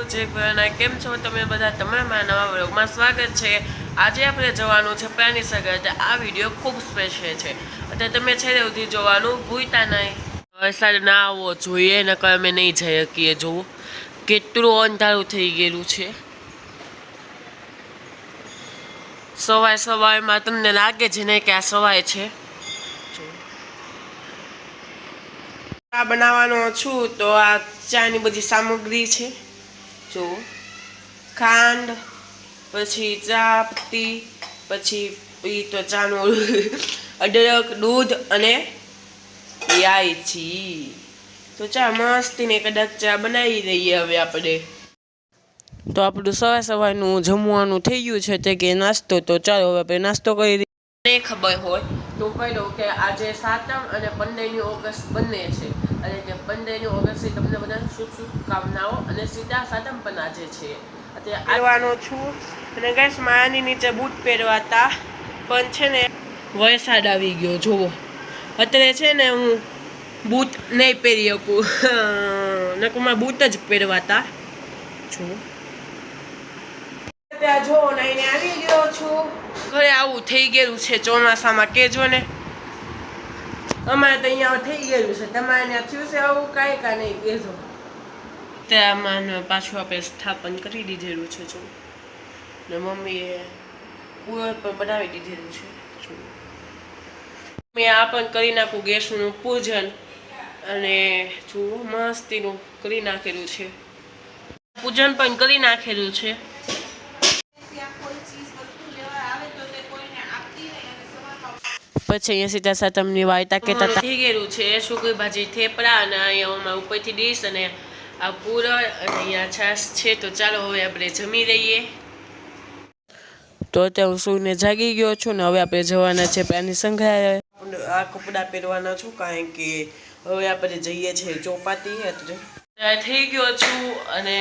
જય ભવાના કેમ છો તમે બધા તમારા નવા વ્લોગમાં સ્વાગત છે। આજે આપણે જવાનું છે પ્રાણી સંગ્રહાલય। આ વિડીયો ખૂબ સ્પેશિયલ છે એટલે તમે છેલ્લે સુધી જોવાનું ભૂલતા નહીં। વરસાદ ના આવવો જોઈએ નકર અમે નહીં જઈ શકીએ। જોવું કેટલું અંધારું થઈ ગયેલું છે। સવારમાં તમને લાગે છે ને કે આ સવાય છે। આ બનાવવાનો છું તો આ ચાની બધી સામગ્રી છે। જો ખાંડ પછી ચા પત્તી પછી તો ચાનું અદરક દૂધ અને ઇલાયચી। તો ચા મસ્તીને કદાચ ચા બનાવી દઈએ હવે આપણે। તો આપણું સવારનું જમવાનું થઈ ગયું છે તે કે નાસ્તો। તો ચાલો હવે આપણે નાસ્તો કરી દઈએ। નહીં ખબર હોય તો કહી દઉં કે આજે 7મ અને 15મી ઓગસ્ટ બંને છે અને કે 15મી ઓગસ્ટથી તમને બધાને શુભકામનાઓ અને સીધા 7મ પણ આજે છે। અત્યારે આવવાનો છું અને ગાઈસ મારાની નીચે બૂટ પહેરવાતા પણ છે ને વરસાદ આવી ગયો। જુઓ અત્યારે છે ને હું બૂટ નહીં પહેરી શકું નકરમાં બૂટ જ પહેરવાતા। જુઓ ત્યાં જો લઈને આવી ગયો છું। ઘરે આવું થઈ ગયેલું છે ચોમાસામાં કેજો ને। અમારે તો અહીંયા થઈ ગયેલું છે તમારે ત્યાં થયું છે આવું કાંઈ કા નહીં કહેજો। ત્યાં પાછું આપણે સ્થાપન કરી દીધેલું છે। જો ને મમ્મીએ પૂરણ પણ બનાવી દીધેલું છે। જો મેં આ પણ કરી નાખું ગેસનું પૂજન અને જુઓ મસ્તીનું કરી નાખેલું છે। પૂજન પણ કરી નાખેલું છે। પછી અહીંયા સીધા 7મની વાર્તા કહેતા હતા થઈ ગયેલું છે। સુકી ભાજી થેપલા અને અહીંયા ઉપરથી ડીશ અને આ પૂરણ અને અહીંયા છાશ છે। તો ચાલો હવે આપણે જમી લઈએ। તો અત્યારે હું સૂઈને જાગી ગયો છું ને હવે આપણે જવાના છે પ્રાણી સંગ્રહાલય। આ કપડાં પહેરવાના છું કારણ કે હવે આપણે જઈએ છીએ ચોપાટી। એટલે થઈ ગયો છું અને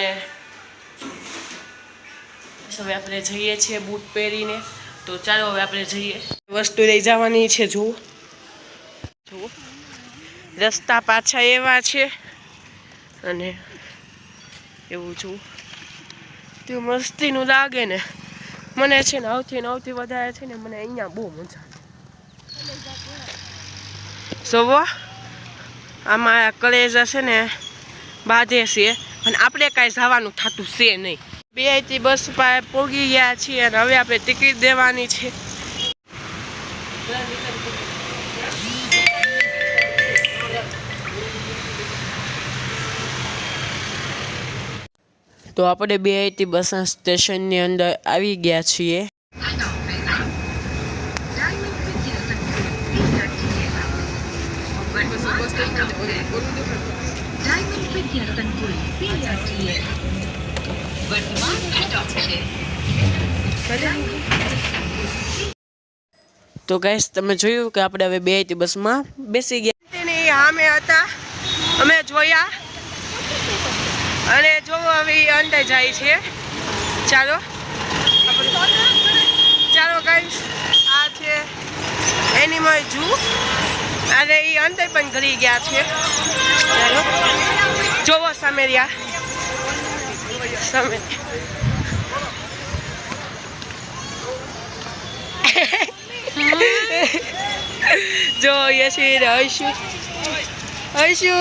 હવે આપણે જઈએ છીએ બૂટ પહેરીને। તો ચાલો હવે આપણે જઈએ। વસ્તુ લઈ જવાની છે। જુઓ જુઓ રસ્તા પાછા એવા છે અને એવું જુઓ તે મસ્તીનું લાગે ને। મને છે ને આવથી વધારે છે ને મને અહીંયા બહુ મજા જોવો આમાં કલેજા છે ને બાંધે છે અને આપણે કાંઈ જવાનું થતું છે નહીં। બેથી બસ પાસે પહોંચી ગયા છીએ અને હવે આપણે ટિકિટ દેવાની છે। તો આપણે બેથી બસ સ્ટેશનની અંદર આવી ગયા છીએ। તો ગાઈસ તમે જોયું કે આપણે હવે બેથી બસમાં બેસી ગયા। તેની સામે હતા અમે જોયા અને જો હવે અંદર જાય છે। ચાલો ચાલો ગાઈસ આ છે એનિમલ ઝૂ અને એ અંદર પણ ઘરી ગયા છે। ચાલો જોવો સામે રહ્યા સામે જો યશી હર્ષુ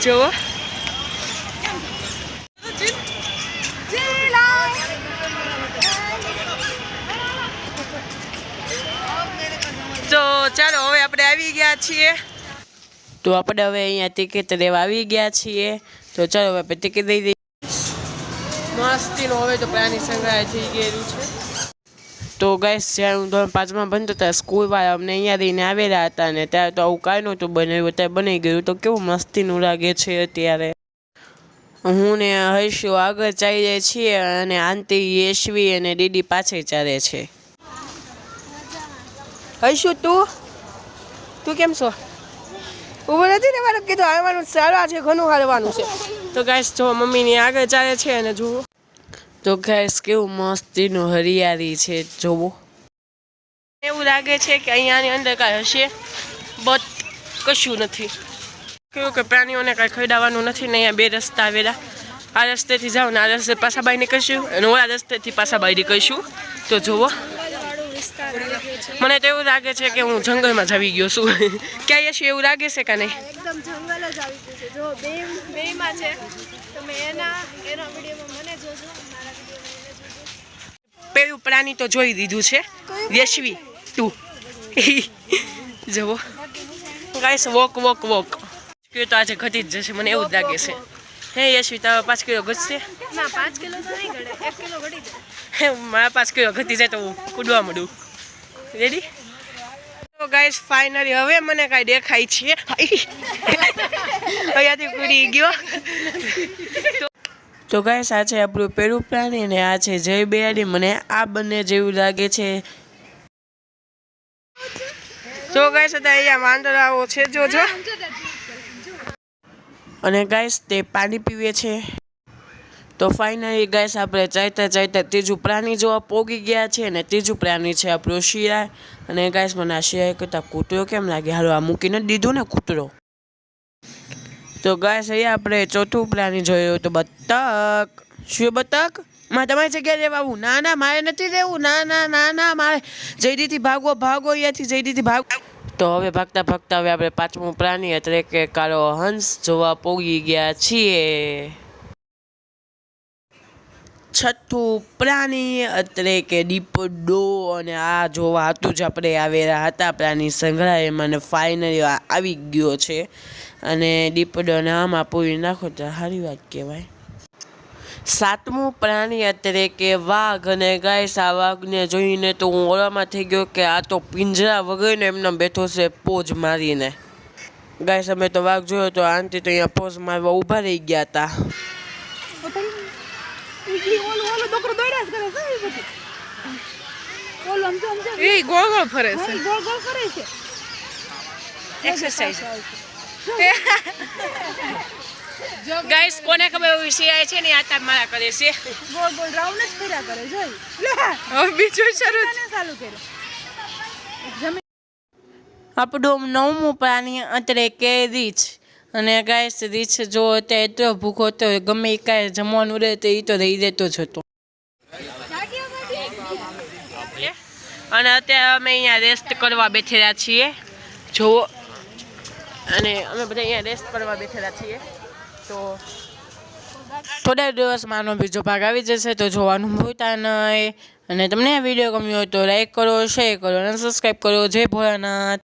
જો તો ચાલો હવે આપણે આવી ગયા છીએ। તો આપણે હવે અહીંયા ટિકિટ લેવા આવી ગયા છીએ। તો ચાલો હવે આપણે ટિકિટ દઈ દઈએ। મસ્તીનું હવે તો પ્રાણી સંગ્રહાલય થઈ ગયેલું છે। તો ગાઈસ જ્યારે હું ધોરણ 5માં ભણતો હતા સ્કૂલવાળા અમને અહીંયા લઈને આવેલા હતા અને ત્યારે તો આવું કાંઈ નહોતું બનાવ્યું અત્યારે બની ગયું। તો કેવું મસ્તીનું લાગે છે અત્યારે। હું ને હર્ષુ આગળ ચાલી જાય છીએ અને આંટી યશવી અને દીદી પાછળ ચાલે છે। હર્ષુ તું કેમ છો? ઉભો નથી રહેવાનું કીધું હાલવાનું સારા છે ઘણું હાલવાનું છે। તો ગાઈસ જો મમ્મીની આગળ ચાલે છે અને જુઓ તો ગાઈસ કેવું મસ્તીનું હરિયાળી છે। જોવો એવું લાગે છે કે અહીંયાની અંદર કાંઈ હશે બટ કશું નથી। કેવું કે પ્રાણીઓને કાંઈ ખવડાવવાનું નથી ને અહીંયા 2 રસ્તા આવેલા આ રસ્તેથી જાઓ ને આ રસ્તે પાછા બાઈ નીકળશું અને ઓલા રસ્તેથી પાછા બાઈ નીકળશું. તો જુઓ મને તો એવું લાગે છે કે હું જંગલમાં જ આવી ગયો છું. ક્યાં યશુ એવું લાગે છે કે નહીં? એકદમ જંગલ જ આવી ગયું છે. જો બેમાં છે. તમે એના વિડીયોમાં મને જોજો, મારા વિડીયોમાં એને જોજો. પેલું પ્રાણી તો જોઈ દીધું છે. યશવી તું જુઓ ગાઈસ વોક તો આજે ઘટી જ જશે મને એવું જ લાગે છે. હે યશવી તારા 5 કિલો ઘટશે? ના 5 કિલો તો નહીં ઘટે, 1 કિલો ઘટી જાય. મારા 5 કિલો ઘટી જાય તો હું કૂદવા માંડું. રેડી? તો ગાઈસ ફાઇનલી હવે મને કાંઈ દેખાય છે. અહીંયાથી કૂદી ગયો. તો ગાઈસ આ છે આપણું પેલું પ્રાણી અને આ છે જય બિહારી. મને આ બંને જેવું લાગે છે. તો ગાઈસ અત્યારે અહીંયા વાંદરાઓ છે જોજો. અને ગાઈસ તે પાણી પીવે છે. તો ફાઇનલી ગાઈસ આપણે ચાલતા ત્રીજું પ્રાણી જોવા પોગી ગયા છે અને ત્રીજું પ્રાણી છે આપણું શિયાળ. અને ગાઈસ મને આ શિયાળ કરતાં કૂતરો કેમ લાગે? હાલો આ મૂકીને દીધું ને કૂતરો. તો ગાઈસ અહીંયા આપણે ચોથું પ્રાણી જોયું તો બતક. શું બતક? મારે તમારી જગ્યાએ રહેવા આવું? ના મારે નથી રહેવું. ના મારે જયદીથી ભાગો અહીંયાથી, જયદીથી ભાગો. તો હવે ભાગતા હવે આપણે પાંચમું પ્રાણી એટલે કે કાળો હંસ જોવા પોગી ગયા છીએ. છઠ્ઠું પ્રાણી એટલે કે દીપડો. અને આ જોવા હતું જ આપણે આવેલા હતા પ્રાણી સંગ્રહાલયમાં અને ફાઇનલી આવી ગયો છે. અને દીપડોને આમાં પૂરી નાખો તો સારી વાત કહેવાય. સાતમું પ્રાણી એટલે કે વાઘ. અને ગાઈસ આ વાઘને જોઈને તો હું ઓળામાં થઈ ગયો કે આ તો પિંજરા વગરનો એમને બેઠો છે પોઝ મારીને. ગાઈસ અમે તો વાઘ જોયો તો આંટી તો અહીંયા પોઝ મારવા ઊભા રહી ગયા હતા. ગોળ ફરે છે. એક્સરસાઇઝ. ગાઈસ કોને ખબર વિષય છે ને આતા મારા કરે છે. ગોળ રાઉન્ડ જ ફર્યા કરે. જોઈ હવે બીજું શરૂ કરે. આપણું નવમું પ્રાણી એટલે કે રીંછ. અને ગાઈસ રીંછ જો અત્યારે એટલો ભૂખો તો ગમે એ કાંઈ જમવાનું રહે તો એ તો રહી દેતો જ હતો. અને અત્યારે અમે અહીંયા રેસ્ટ કરવા બેઠેલા છીએ જુઓ. અને અમે બધા અહીંયા રેસ્ટ કરવા બેઠેલા છીએ. તો થોડા દિવસમાં આનો બીજો ભાગ આવી જશે તો જોવાનું ભૂલતા નહીં. અને તમને આ વિડીયો ગમ્યો હોય તો લાઈક કરો, શેર કરો અને સબસ્ક્રાઈબ કરો. જય ભોળાનાથ.